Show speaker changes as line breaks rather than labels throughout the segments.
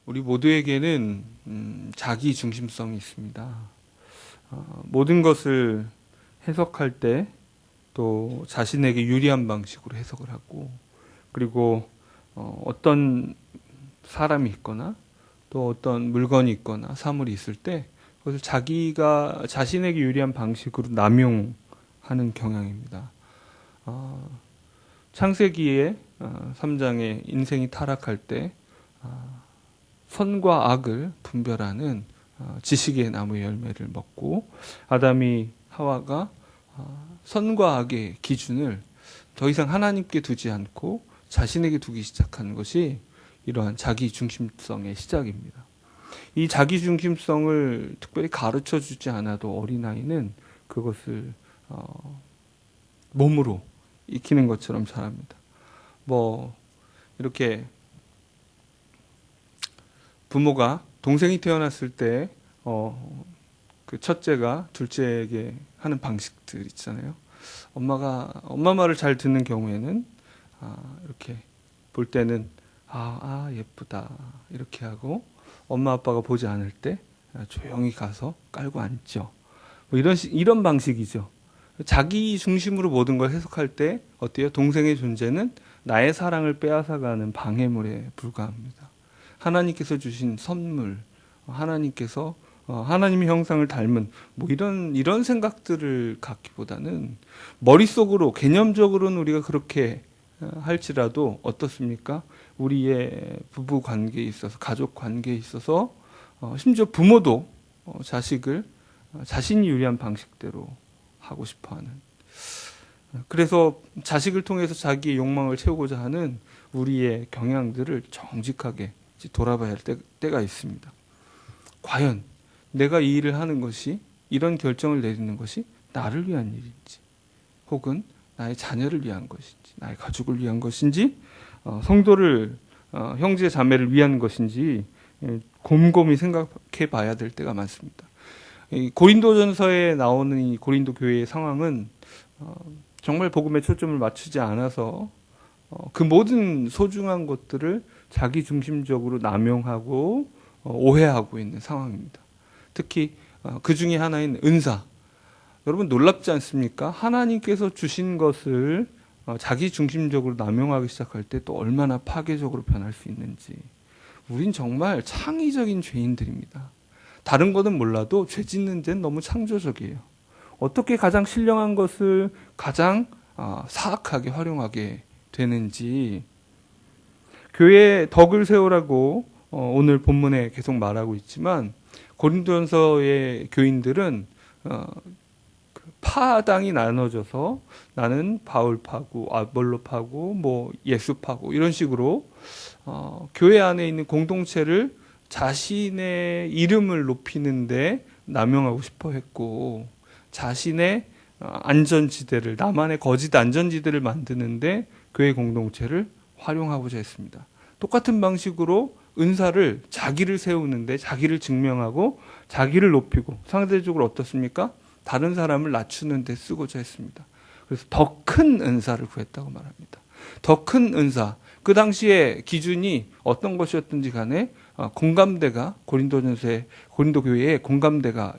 우리 모두에게는 자기 중심성이 있습니다. 모든 것을 해석할 때 또 자신에게 유리한 방식으로 해석을 하고, 그리고 어떤 사람이 있거나 또 어떤 물건이 있거나 사물이 있을 때 그것을 자신에게 유리한 방식으로 남용하는 경향입니다. 창세기의 3장에 인생이 타락할 때 선과 악을 분별하는 지식의 나무의 열매를 먹고, 아담이 하와가 선과 악의 기준을 더 이상 하나님께 두지 않고 자신에게 두기 시작하는 것이 이러한 자기 중심성의 시작입니다. 이 자기 중심성을 특별히 가르쳐 주지 않아도 어린아이는 그것을 몸으로 익히는 것처럼 잘합니다. 이렇게 부모가 동생이 태어났을 때 그 첫째가 둘째에게 하는 방식들 있잖아요. 엄마 말을 잘 듣는 경우에는 이렇게 볼 때는 예쁘다 이렇게 하고, 엄마 아빠가 보지 않을 때 조용히 가서 깔고 앉죠. 이런 방식이죠. 자기 중심으로 모든 걸 해석할 때 어때요? 동생의 존재는 나의 사랑을 빼앗아가는 방해물에 불과합니다. 하나님께서 주신 선물, 하나님께서 하나님의 형상을 닮은 이런 생각들을 갖기보다는, 머릿속으로 개념적으로는 우리가 그렇게 할지라도 어떻습니까? 우리의 부부 관계에 있어서, 가족 관계에 있어서 심지어 부모도 자식을 자신이 유리한 방식대로 하고 싶어하는, 그래서 자식을 통해서 자기의 욕망을 채우고자 하는 우리의 경향들을 정직하게 돌아봐야 할 때가 있습니다. 과연 내가 이 일을 하는 것이, 이런 결정을 내리는 것이 나를 위한 일인지, 혹은 나의 자녀를 위한 것인지, 나의 가족을 위한 것인지, 성도를, 형제 자매를 위한 것인지 곰곰이 생각해 봐야 될 때가 많습니다. 고린도전서에 나오는 이 고린도 교회의 상황은 정말 복음에 초점을 맞추지 않아서 그 모든 소중한 것들을 자기 중심적으로 남용하고 오해하고 있는 상황입니다. 특히 그 중에 하나인 은사. 여러분 놀랍지 않습니까? 하나님께서 주신 것을 자기 중심적으로 남용하기 시작할 때 또 얼마나 파괴적으로 변할 수 있는지. 우린 정말 창의적인 죄인들입니다. 다른 것은 몰라도 죄 짓는 데는 너무 창조적이에요. 어떻게 가장 신령한 것을 가장 사악하게 활용하게 되는지. 교회에 덕을 세우라고 오늘 본문에 계속 말하고 있지만, 고린도전서의 교인들은 파당이 나눠져서 나는 바울파고 아볼로파고 예수파고 이런 식으로 교회 안에 있는 공동체를 자신의 이름을 높이는데 남용하고 싶어 했고, 자신의 안전지대를, 나만의 거짓 안전지대를 만드는데 교회 공동체를 활용하고자 했습니다. 똑같은 방식으로 은사를 자기를 세우는데, 자기를 증명하고 자기를 높이고, 상대적으로 어떻습니까? 다른 사람을 낮추는 데 쓰고자 했습니다. 그래서 더 큰 은사를 구했다고 말합니다. 더 큰 은사. 그 당시에 기준이 어떤 것이었든지 간에 공감대가, 고린도 교회에 공감대가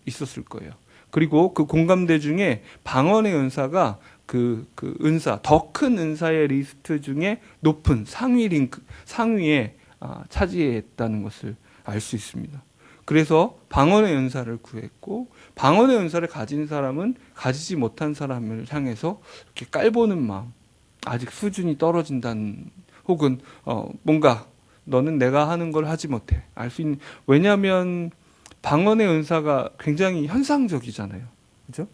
있었을 거예요. 그리고 그 공감대 중에 방언의 은사가 그 은사, 더 큰 은사의 리스트 중에 높은 상위에 차지했다는 것을 알 수 있습니다. 그래서 방언의 은사를 구했고, 방언의 은사를 가진 사람은 가지지 못한 사람을 향해서 이렇게 깔보는 마음, 아직 수준이 떨어진다는, 혹은 뭔가 너는 내가 하는 걸 하지 못해 알 수 있는, 왜냐하면 방언의 은사가 굉장히 현상적이잖아요. 그죠?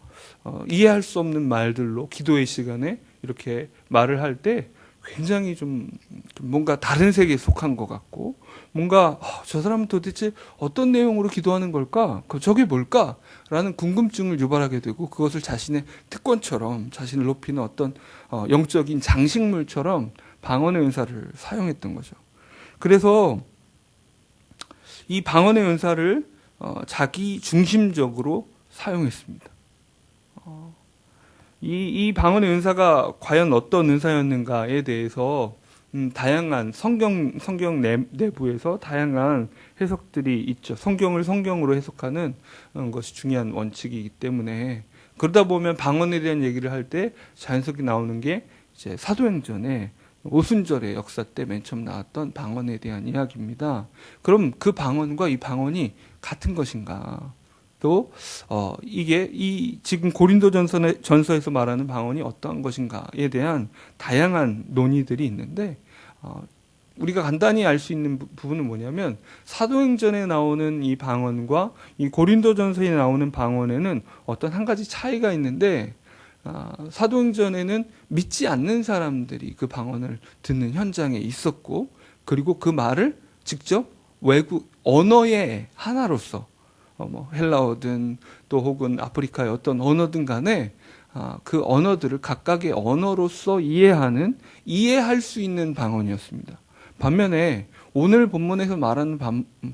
이해할 수 없는 말들로 기도의 시간에 이렇게 말을 할 때 굉장히 좀 뭔가 다른 세계에 속한 것 같고, 뭔가 저 사람은 도대체 어떤 내용으로 기도하는 걸까? 저게 뭘까? 라는 궁금증을 유발하게 되고, 그것을 자신의 특권처럼, 자신을 높이는 어떤 영적인 장식물처럼 방언의 은사를 사용했던 거죠. 그래서 이 방언의 은사를 자기 중심적으로 사용했습니다. 이 방언의 은사가 과연 어떤 은사였는가에 대해서 다양한 성경 내부에서 다양한 해석들이 있죠. 성경을 성경으로 해석하는 것이 중요한 원칙이기 때문에 그러다 보면 방언에 대한 얘기를 할 때 자연스럽게 나오는 게 이제 사도행전에 오순절의 역사 때 맨 처음 나왔던 방언에 대한 이야기입니다. 그럼 그 방언과 이 방언이 같은 것인가? 또 이게 이 지금 고린도전서에서 말하는 방언이 어떠한 것인가에 대한 다양한 논의들이 있는데 우리가 간단히 알 수 있는 부분은 뭐냐면 사도행전에 나오는 이 방언과 이 고린도전서에 나오는 방언에는 어떤 한 가지 차이가 있는데 사도행전에는 믿지 않는 사람들이 그 방언을 듣는 현장에 있었고 그리고 그 말을 직접 외국 언어의 하나로서 뭐 헬라어든 또 혹은 아프리카의 어떤 언어든 간에 그 언어들을 각각의 언어로서 이해할 수 있는 방언이었습니다. 반면에 오늘 본문에서 말하는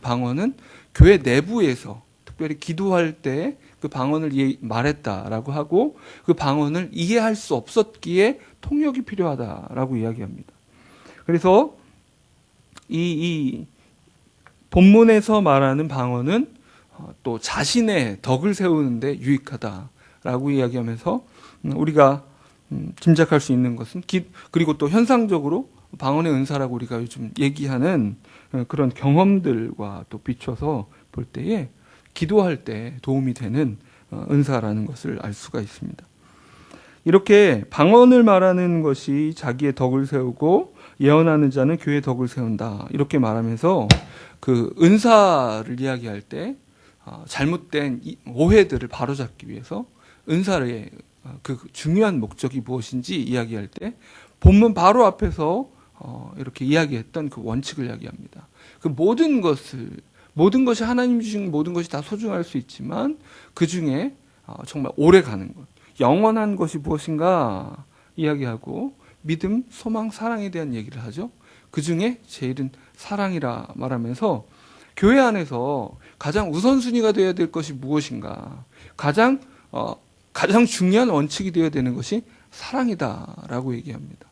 방언은 교회 내부에서 특별히 기도할 때 그 방언을 말했다라고 하고 그 방언을 이해할 수 없었기에 통역이 필요하다라고 이야기합니다. 그래서 이 본문에서 말하는 방언은 또 자신의 덕을 세우는데 유익하다라고 이야기하면서 우리가 짐작할 수 있는 것은 그리고 또 현상적으로 방언의 은사라고 우리가 요즘 얘기하는 그런 경험들과 또 비춰서 볼 때에 기도할 때 도움이 되는 은사라는 것을 알 수가 있습니다. 이렇게 방언을 말하는 것이 자기의 덕을 세우고 예언하는 자는 교회의 덕을 세운다. 이렇게 말하면서 그 은사를 이야기할 때 잘못된 오해들을 바로잡기 위해서 은사의 그 중요한 목적이 무엇인지 이야기할 때 본문 바로 앞에서 이렇게 이야기했던 그 원칙을 이야기합니다. 그 모든 것이 하나님 주신 모든 것이 다 소중할 수 있지만 그 중에 정말 오래 가는 것, 영원한 것이 무엇인가 이야기하고 믿음, 소망, 사랑에 대한 얘기를 하죠. 그 중에 제일은 사랑이라 말하면서 교회 안에서 가장 우선순위가 되어야 될 것이 무엇인가, 가장 중요한 원칙이 되어야 되는 것이 사랑이다라고 얘기합니다.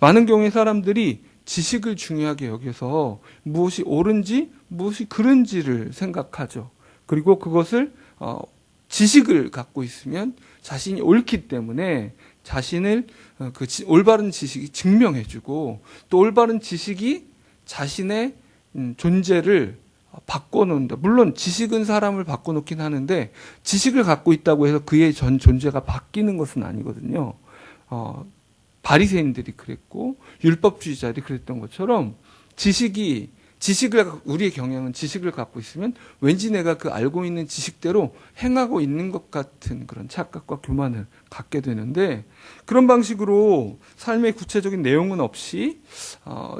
많은 경우에 사람들이 지식을 중요하게 여겨서 무엇이 옳은지 무엇이 그른지를 생각하죠. 그리고 그것을 지식을 갖고 있으면 자신이 옳기 때문에 자신을 그 올바른 지식이 증명해주고 또 올바른 지식이 자신의 존재를 바꿔놓는다. 물론 지식은 사람을 바꿔놓긴 하는데 지식을 갖고 있다고 해서 그의 존재가 바뀌는 것은 아니거든요. 바리새인들이 그랬고 율법주의자들이 그랬던 것처럼 우리의 경향은 지식을 갖고 있으면 왠지 내가 그 알고 있는 지식대로 행하고 있는 것 같은 그런 착각과 교만을 갖게 되는데 그런 방식으로 삶의 구체적인 내용은 없이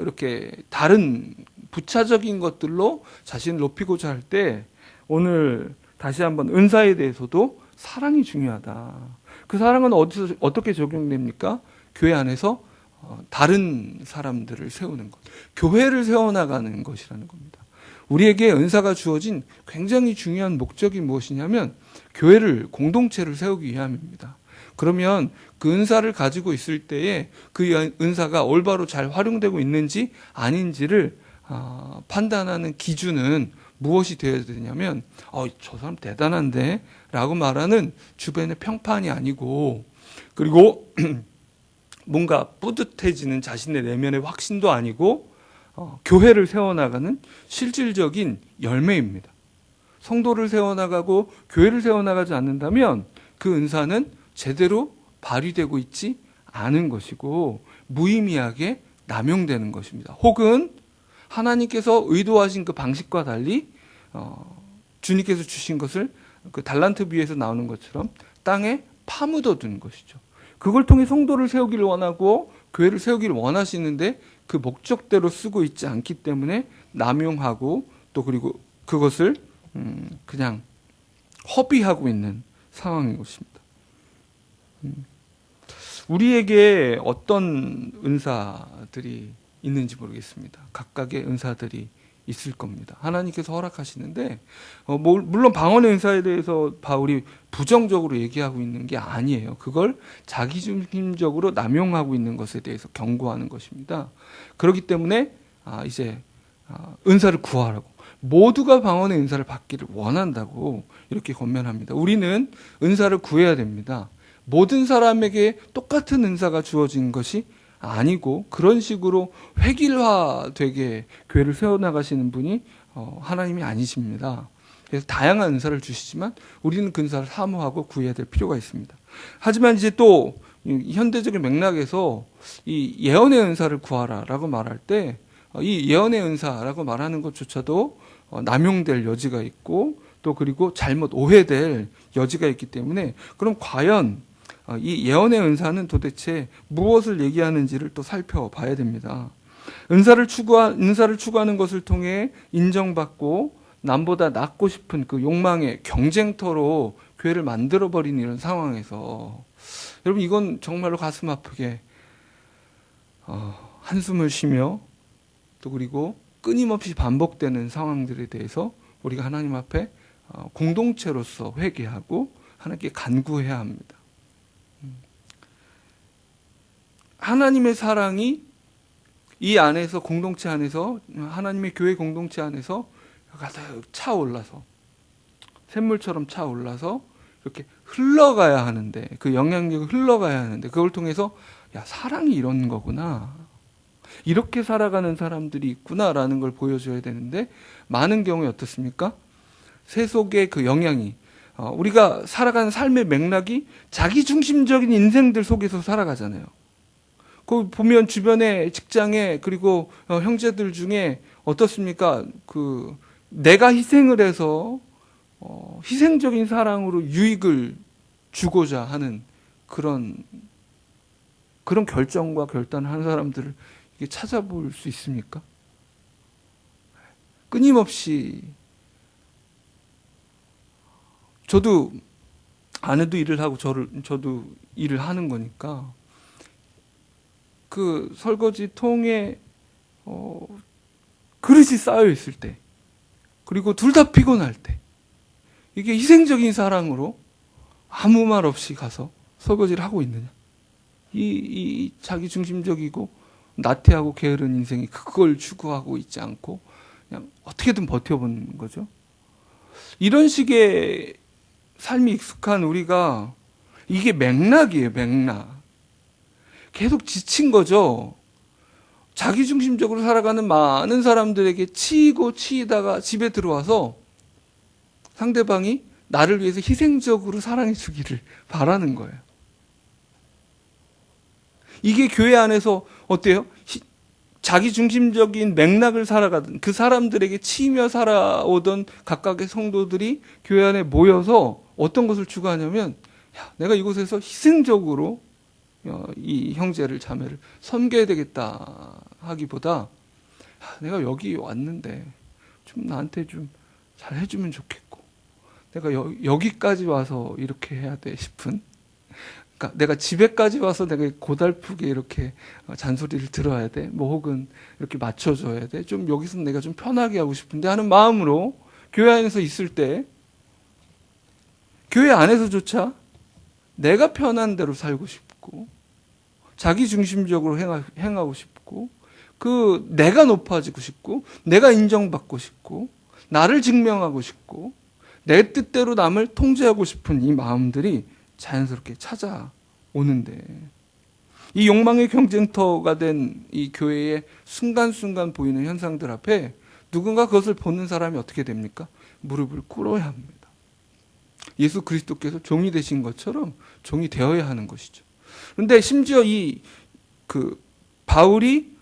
이렇게 다른 부차적인 것들로 자신을 높이고자 할 때 오늘 다시 한번 은사에 대해서도 사랑이 중요하다. 그 사랑은 어떻게 적용됩니까? 교회 안에서 다른 사람들을 세우는 것, 교회를 세워나가는 것이라는 겁니다. 우리에게 은사가 주어진 굉장히 중요한 목적이 무엇이냐면 교회를, 공동체를 세우기 위함입니다. 그러면 그 은사를 가지고 있을 때에 그 은사가 올바로 잘 활용되고 있는지 아닌지를 판단하는 기준은 무엇이 되어야 되냐면 저 사람 대단한데 라고 말하는 주변의 평판이 아니고 그리고 뭔가 뿌듯해지는 자신의 내면의 확신도 아니고 교회를 세워나가는 실질적인 열매입니다. 성도를 세워나가고 교회를 세워나가지 않는다면 그 은사는 제대로 발휘되고 있지 않은 것이고 무의미하게 남용되는 것입니다. 혹은 하나님께서 의도하신 그 방식과 달리 주님께서 주신 것을 그 달란트 비유에서 나오는 것처럼 땅에 파묻어 둔 것이죠. 그걸 통해 성도를 세우기를 원하고 교회를 세우기를 원하시는데 그 목적대로 쓰고 있지 않기 때문에 남용하고 또 그리고 그것을 그냥 허비하고 있는 상황인 것입니다. 우리에게 어떤 은사들이 있는지 모르겠습니다. 각각의 은사들이 있을 겁니다. 하나님께서 허락하시는데 물론 방언의 은사에 대해서 바울이 부정적으로 얘기하고 있는 게 아니에요. 그걸 자기중심적으로 남용하고 있는 것에 대해서 경고하는 것입니다. 그렇기 때문에 이제 은사를 구하라고, 모두가 방언의 은사를 받기를 원한다고 이렇게 권면합니다. 우리는 은사를 구해야 됩니다. 모든 사람에게 똑같은 은사가 주어진 것이 아니고, 그런 식으로 획일화되게 교회를 세워나가시는 분이 하나님이 아니십니다. 그래서 다양한 은사를 주시지만 우리는 그 은사를 사모하고 구해야 될 필요가 있습니다. 하지만 이제 또 현대적인 맥락에서 이 예언의 은사를 구하라라고 말할 때, 이 예언의 은사라고 말하는 것조차도 남용될 여지가 있고, 또 그리고 잘못 오해될 여지가 있기 때문에, 그럼 과연 이 예언의 은사는 도대체 무엇을 얘기하는지를 또 살펴봐야 됩니다. 은사를 추구하는 것을 통해 인정받고 남보다 낫고 싶은 그 욕망의 경쟁터로 교회를 만들어버리는 이런 상황에서, 여러분, 이건 정말로 가슴 아프게 한숨을 쉬며, 또 그리고 끊임없이 반복되는 상황들에 대해서 우리가 하나님 앞에 공동체로서 회개하고 하나님께 간구해야 합니다. 하나님의 사랑이 이 안에서, 공동체 안에서, 하나님의 교회 공동체 안에서 가득 차올라서, 샘물처럼 차올라서 이렇게 흘러가야 하는데, 그 영향력이 흘러가야 하는데, 그걸 통해서 야, 사랑이 이런 거구나, 이렇게 살아가는 사람들이 있구나라는 걸 보여줘야 되는데, 많은 경우에 어떻습니까? 세속의 그 영향이, 우리가 살아가는 삶의 맥락이 자기중심적인 인생들 속에서 살아가잖아요. 그 보면 주변에, 직장에, 그리고 형제들 중에 어떻습니까? 그 내가 희생을 해서 희생적인 사랑으로 유익을 주고자 하는 그런 결정과 결단을 하는 사람들을 이게 찾아볼 수 있습니까? 끊임없이, 저도 아내도 일을 하고 저도 일을 하는 거니까, 그 설거지 통에 그릇이 쌓여 있을 때, 그리고 둘 다 피곤할 때, 이게 희생적인 사랑으로 아무 말 없이 가서 설거지를 하고 있느냐? 이 자기중심적이고 나태하고 게으른 인생이 그걸 추구하고 있지 않고 그냥 어떻게든 버텨보는 거죠. 이런 식의 삶이 익숙한 우리가, 이게 맥락이에요, 맥락. 계속 지친 거죠. 자기중심적으로 살아가는 많은 사람들에게 치이다가 집에 들어와서 상대방이 나를 위해서 희생적으로 사랑해 주기를 바라는 거예요. 이게 교회 안에서 어때요? 자기중심적인 맥락을 살아가던 그 사람들에게 치이며 살아오던 각각의 성도들이 교회 안에 모여서 어떤 것을 추구하냐면, 야, 내가 이곳에서 희생적으로 이 형제를, 자매를 섬겨야 되겠다 하기보다, 내가 여기 왔는데 좀 나한테 좀 잘 해주면 좋겠고, 내가 여기까지 와서 이렇게 해야 돼 싶은, 그러니까 내가 집에까지 와서 내가 고달프게 이렇게 잔소리를 들어야 돼, 뭐 혹은 이렇게 맞춰줘야 돼, 좀 여기서 내가 좀 편하게 하고 싶은데 하는 마음으로 교회 안에서 있을 때, 교회 안에서조차 내가 편한 대로 살고 싶고 자기중심적으로 행하고 싶고, 그 내가 높아지고 싶고, 내가 인정받고 싶고, 나를 증명하고 싶고, 내 뜻대로 남을 통제하고 싶은 이 마음들이 자연스럽게 찾아오는데, 이 욕망의 경쟁터가 된 이 교회의 순간순간 보이는 현상들 앞에 누군가 그것을 보는 사람이 어떻게 됩니까? 무릎을 꿇어야 합니다. 예수 그리스도께서 종이 되신 것처럼 종이 되어야 하는 것이죠. 그런데 심지어 바울이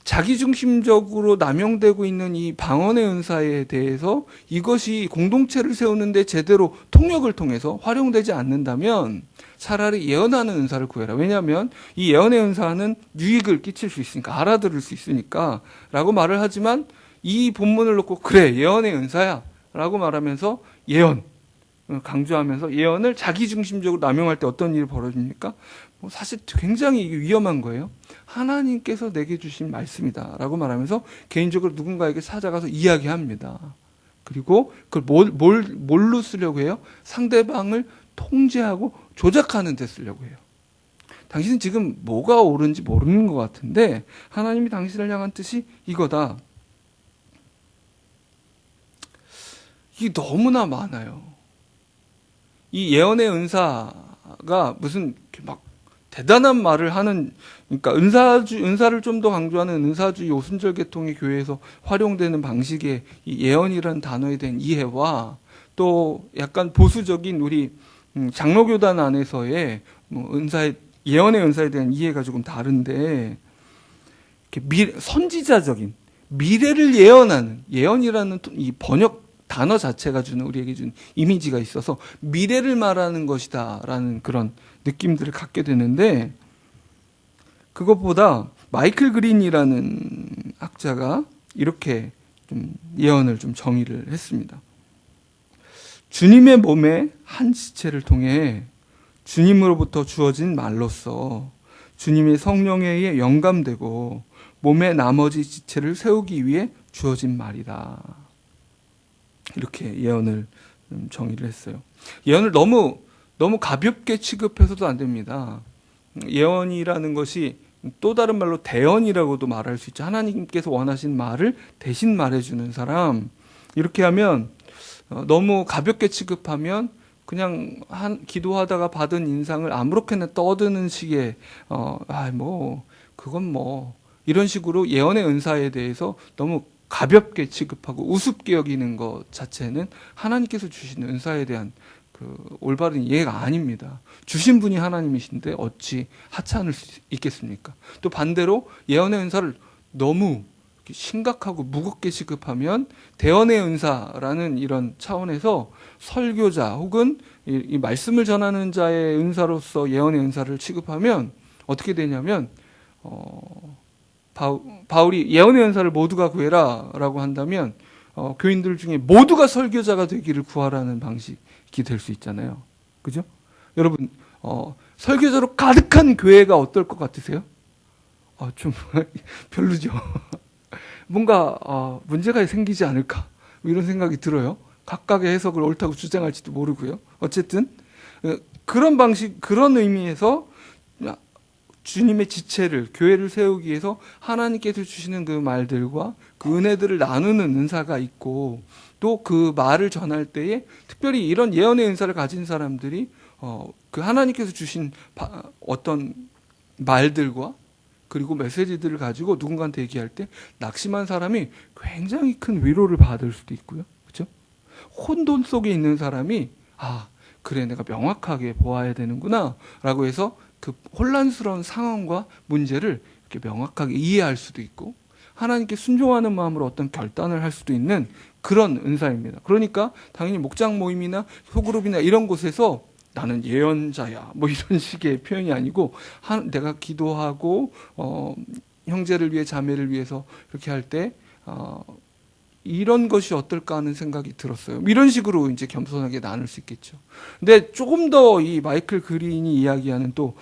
자기중심적으로 남용되고 있는 이 방언의 은사에 대해서, 이것이 공동체를 세우는데 제대로 통역을 통해서 활용되지 않는다면 차라리 예언하는 은사를 구해라. 왜냐하면 이 예언의 은사는 유익을 끼칠 수 있으니까, 알아들을 수 있으니까 라고 말을 하지만, 이 본문을 놓고 그래, 예언의 은사야 라고 말하면서 예언, 강조하면서 예언을 자기중심적으로 남용할 때 어떤 일이 벌어집니까? 사실 굉장히 이게 위험한 거예요. 하나님께서 내게 주신 말씀이다라고 말하면서 개인적으로 누군가에게 찾아가서 이야기합니다. 그리고 그걸 뭘로 쓰려고 해요? 상대방을 통제하고 조작하는 데 쓰려고 해요. 당신은 지금 뭐가 옳은지 모르는 것 같은데 하나님이 당신을 향한 뜻이 이거다. 이게 너무나 많아요. 이 예언의 은사가 무슨 막 대단한 말을 하는, 그러니까 은사를 좀 더 강조하는 은사주의 오순절 계통의 교회에서 활용되는 방식의 이 예언이라는 단어에 대한 이해와 또 약간 보수적인 우리 장로교단 안에서의 예언의 은사에 대한 이해가 조금 다른데, 이렇게 선지자적인 미래를 예언하는, 예언이라는 이 번역 단어 자체가 주는, 우리에게 주는 이미지가 있어서 미래를 말하는 것이다라는 그런 느낌들을 갖게 되는데, 그것보다 마이클 그린이라는 학자가 이렇게 좀 예언을 좀 정의를 했습니다. 주님의 몸의 한 지체를 통해 주님으로부터 주어진 말로써 주님의 성령에 의해 영감되고 몸의 나머지 지체를 세우기 위해 주어진 말이다. 이렇게 예언을 정의를 했어요. 예언을 너무 가볍게 취급해서도 안 됩니다. 예언이라는 것이 또 다른 말로 대언이라고도 말할 수 있죠. 하나님께서 원하신 말을 대신 말해주는 사람. 이렇게 하면 너무 가볍게 취급하면 그냥 기도하다가 받은 인상을 아무렇게나 떠드는 식의 그건 이런 식으로 예언의 은사에 대해서 너무 가볍게 취급하고 우습게 여기는 것 자체는 하나님께서 주신 은사에 대한 그 올바른 이해가 아닙니다. 주신 분이 하나님이신데 어찌 하찮을 수 있겠습니까? 또 반대로 예언의 은사를 너무 심각하고 무겁게 취급하면 대언의 은사라는 이런 차원에서 설교자 혹은 이 말씀을 전하는 자의 은사로서 예언의 은사를 취급하면 어떻게 되냐면 바울이 예언의 은사를 모두가 구해라 라고 한다면 교인들 중에 모두가 설교자가 되기를 구하라는 방식이 될 수 있잖아요. 그죠? 여러분 설교자로 가득한 교회가 어떨 것 같으세요? 좀 별로죠. 뭔가 문제가 생기지 않을까 이런 생각이 들어요. 각각의 해석을 옳다고 주장할지도 모르고요. 어쨌든 그런 방식, 그런 의미에서 주님의 지체를, 교회를 세우기 위해서 하나님께서 주시는 그 말들과 그 은혜들을 나누는 은사가 있고, 또 그 말을 전할 때에 특별히 이런 예언의 은사를 가진 사람들이 그 하나님께서 주신 어떤 말들과 그리고 메시지들을 가지고 누군가한테 얘기할 때 낙심한 사람이 굉장히 큰 위로를 받을 수도 있고요. 그렇죠? 혼돈 속에 있는 사람이 그래, 내가 명확하게 보아야 되는구나 라고 해서 그 혼란스러운 상황과 문제를 이렇게 명확하게 이해할 수도 있고, 하나님께 순종하는 마음으로 어떤 결단을 할 수도 있는 그런 은사입니다. 그러니까 당연히 목장 모임이나 소그룹이나 이런 곳에서 나는 예언자야 이런 식의 표현이 아니고, 내가 기도하고 형제를 위해 자매를 위해서 이렇게 할 때 이런 것이 어떨까 하는 생각이 들었어요. 이런 식으로 이제 겸손하게 나눌 수 있겠죠. 근데 조금 더 이 마이클 그린이 이야기하는 또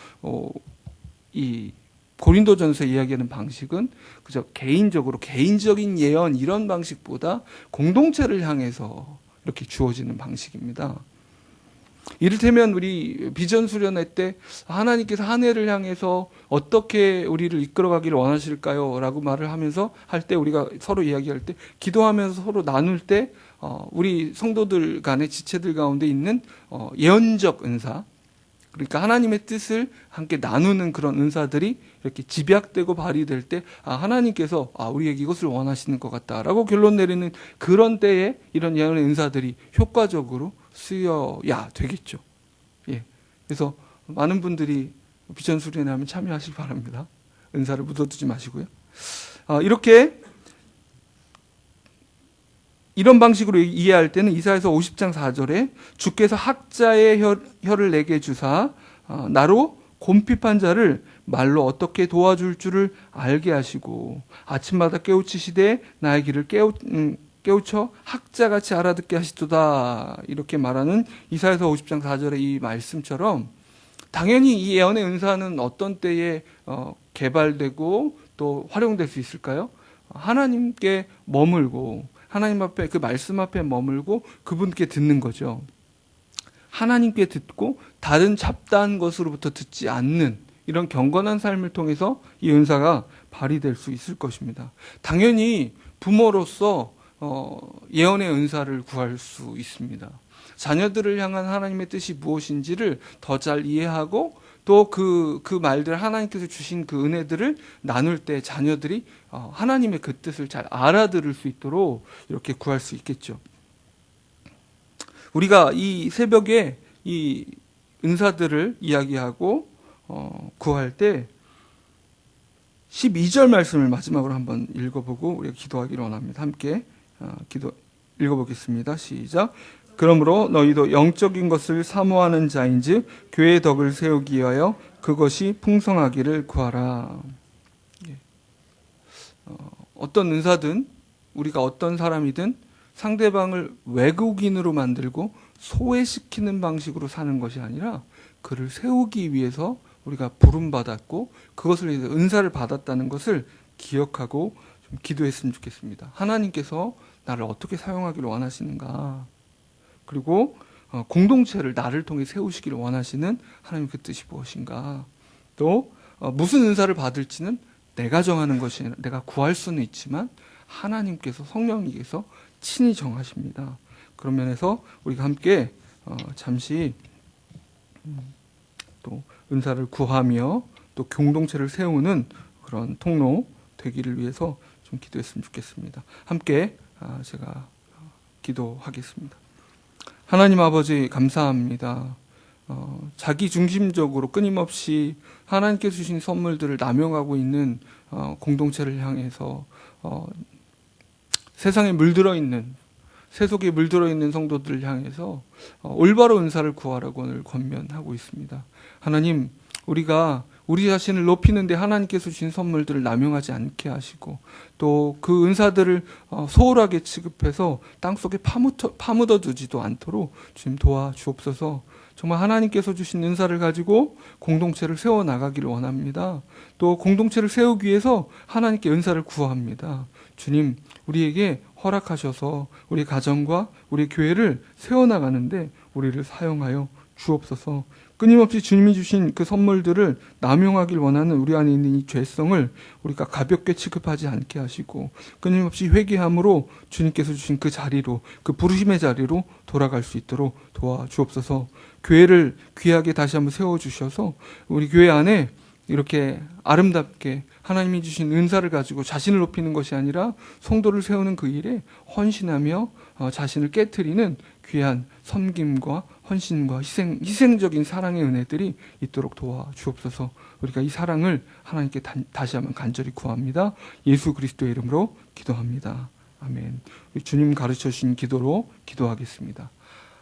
이 고린도전서 이야기하는 방식은 그저 개인적인 예언 이런 방식보다 공동체를 향해서 이렇게 주어지는 방식입니다. 이를테면 우리 비전 수련회 때 하나님께서 한 해를 향해서 어떻게 우리를 이끌어가기를 원하실까요? 라고 말을 하면서 할 때, 우리가 서로 이야기할 때, 기도하면서 서로 나눌 때 우리 성도들 간의 지체들 가운데 있는 예언적 은사, 그러니까 하나님의 뜻을 함께 나누는 그런 은사들이 이렇게 집약되고 발휘될 때 하나님께서 우리에게 이것을 원하시는 것 같다라고 결론 내리는 그런 때에 이런 예언의 은사들이 효과적으로 쓰여야 되겠죠. 예. 그래서 많은 분들이 비전 수련회 하면 참여하시기 바랍니다. 은사를 묻어두지 마시고요. 이렇게 이런 방식으로 이해할 때는 이사야서 50장 4절에 주께서 학자의 혀를 내게 주사 나로 곰핍한 자를 말로 어떻게 도와줄 줄을 알게 하시고 아침마다 깨우치시되 나의 길을 깨우쳐 학자같이 알아듣게 하시도다, 이렇게 말하는 이사야서 50장 4절의 이 말씀처럼 당연히 이 예언의 은사는 어떤 때에 개발되고 또 활용될 수 있을까요? 하나님께 머물고 하나님 앞에 그 말씀 앞에 머물고 그분께 듣는 거죠. 하나님께 듣고 다른 잡다한 것으로부터 듣지 않는 이런 경건한 삶을 통해서 이 은사가 발휘될 수 있을 것입니다. 당연히 부모로서 예언의 은사를 구할 수 있습니다. 자녀들을 향한 하나님의 뜻이 무엇인지를 더 잘 이해하고 또 그 말들 하나님께서 주신 그 은혜들을 나눌 때 자녀들이 하나님의 그 뜻을 잘 알아들을 수 있도록 이렇게 구할 수 있겠죠. 우리가 이 새벽에 이 은사들을 이야기하고 구할 때 12절 말씀을 마지막으로 한번 읽어보고 우리가 기도하기를 원합니다. 함께 읽어보겠습니다. 시작. 그러므로 너희도 영적인 것을 사모하는 자인즉 교회의 덕을 세우기 위하여 그것이 풍성하기를 구하라. 어떤 은사든 우리가 어떤 사람이든 상대방을 외국인으로 만들고 소외시키는 방식으로 사는 것이 아니라 그를 세우기 위해서 우리가 부름받았고 그것을 위해서 은사를 받았다는 것을 기억하고 좀 기도했으면 좋겠습니다. 하나님께서 나를 어떻게 사용하기를 원하시는가, 그리고 공동체를 나를 통해 세우시기를 원하시는 하나님의 그 뜻이 무엇인가, 또 무슨 은사를 받을지는 내가 정하는 것이 아니라 내가 구할 수는 있지만 하나님께서 성령님께서 친히 정하십니다. 그런 면에서 우리가 함께 잠시 또 은사를 구하며 또 공동체를 세우는 그런 통로 되기를 위해서 좀 기도했으면 좋겠습니다. 함께 제가 기도하겠습니다. 하나님 아버지 감사합니다. 자기 중심적으로 끊임없이 하나님께 주신 선물들을 남용하고 있는 공동체를 향해서 세상에 물들어 있는, 세속에 물들어 있는 성도들을 향해서 올바로 은사를 구하라고 오늘 권면하고 있습니다. 하나님, 우리가 우리 자신을 높이는데 하나님께서 주신 선물들을 남용하지 않게 하시고 또 그 은사들을 소홀하게 취급해서 땅속에 파묻어 두지도 않도록 주님 도와주옵소서. 정말 하나님께서 주신 은사를 가지고 공동체를 세워나가기를 원합니다. 또 공동체를 세우기 위해서 하나님께 은사를 구합니다. 주님, 우리에게 허락하셔서 우리 가정과 우리 교회를 세워나가는데 우리를 사용하여 주옵소서. 끊임없이 주님이 주신 그 선물들을 남용하길 원하는 우리 안에 있는 이 죄성을 우리가 가볍게 취급하지 않게 하시고 끊임없이 회개함으로 주님께서 주신 그 자리로, 그 부르심의 자리로 돌아갈 수 있도록 도와주옵소서. 교회를 귀하게 다시 한번 세워주셔서 우리 교회 안에 이렇게 아름답게 하나님이 주신 은사를 가지고 자신을 높이는 것이 아니라 성도를 세우는 그 일에 헌신하며 자신을 깨트리는 귀한 섬김과 헌신과 희생적인 사랑의 은혜들이 있도록 도와주옵소서. 우리가 이 사랑을 하나님께 다시 한번 간절히 구합니다. 예수 그리스도의 이름으로 기도합니다. 아멘. 주님 가르쳐 주신 기도로 기도하겠습니다.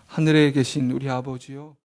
하늘에 계신 우리 아버지요,